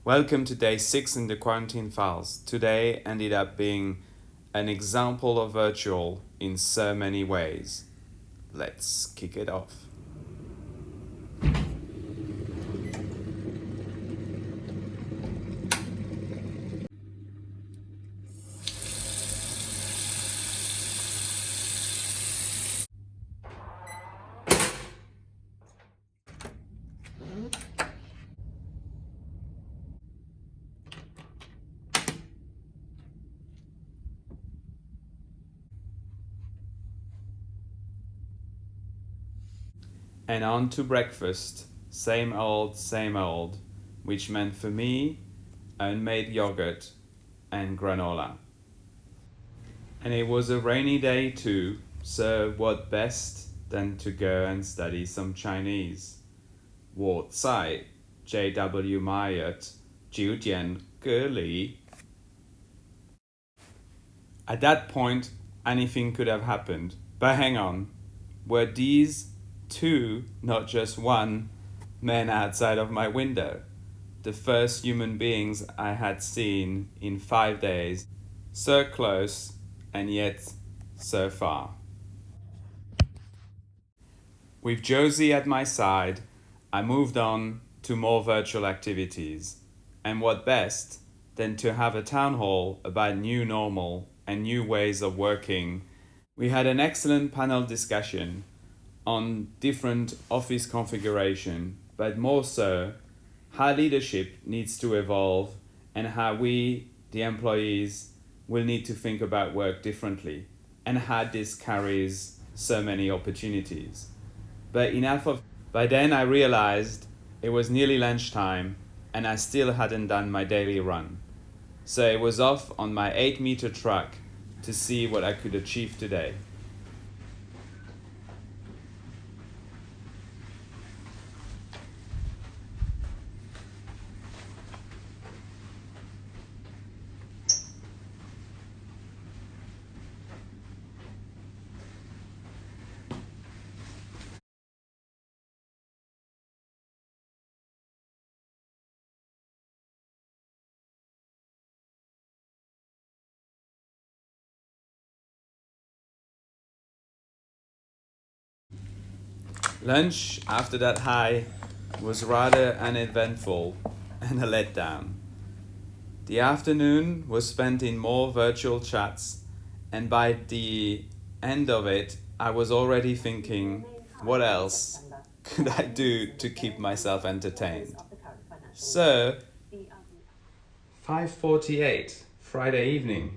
Welcome to day 6 in the quarantine files. Today ended up being an example of virtual in so many ways. Let's kick it off. And on to breakfast, same old, which meant for me, homemade yogurt and granola. And it was a rainy day too, so what best than to go and study some Chinese? 我在 J.W. Myatt 9点隔离. At that point, anything could have happened. But hang on, were these two, not just one, men outside of my window? The first human beings I had seen in 5 days, so close and yet so far. With Josie at my side, I moved on to more virtual activities. And what best than to have a town hall about new normal and new ways of working. We had an excellent panel discussion on different office configuration, but more so, how leadership needs to evolve and how we, the employees, will need to think about work differently and how this carries so many opportunities. By then I realized it was nearly lunchtime and I still hadn't done my daily run. So I was off on my 8-meter track to see what I could achieve today. Lunch after that high was rather uneventful and a letdown. The afternoon was spent in more virtual chats, and by the end of it, I was already thinking, what else could I do to keep myself entertained? So, 5:48, Friday evening.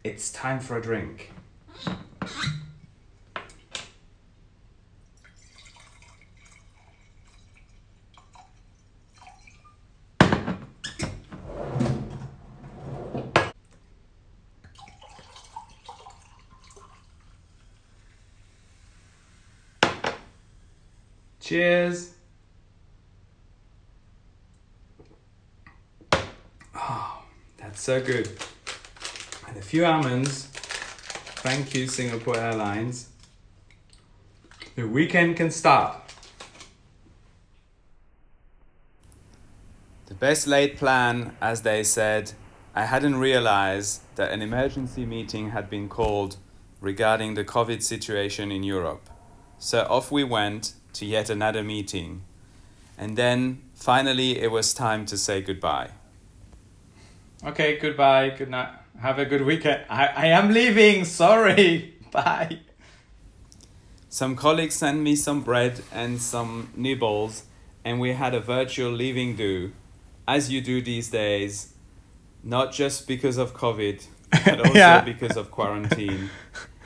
It's time for a drink. Cheers! Oh, that's so good. And a few almonds. Thank you, Singapore Airlines. The weekend can start. The best laid plan, as they said. I hadn't realized that an emergency meeting had been called regarding the COVID situation in Europe. So off we went to yet another meeting. And then finally it was time to say goodbye. Okay, goodbye, good night. Have a good weekend. I am leaving, sorry. Bye. Some colleagues sent me some bread and some nibbles, and we had a virtual leaving do, as you do these days, not just because of COVID, but also because of quarantine.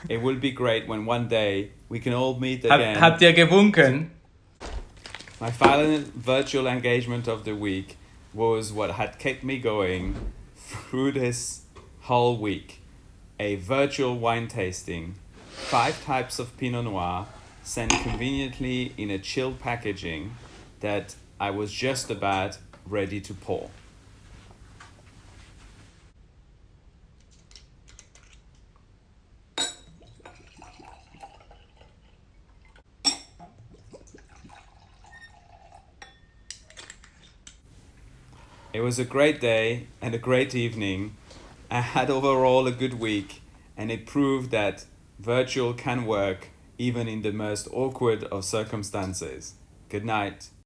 It will be great when one day we can all meet again. Habt ihr gewunken? My final virtual engagement of the week was what had kept me going through this whole week. A virtual wine tasting, 5 types of Pinot Noir, sent conveniently in a chilled packaging that I was just about ready to pour. It was a great day and a great evening. I had overall a good week, and it proved that virtual can work even in the most awkward of circumstances. Good night.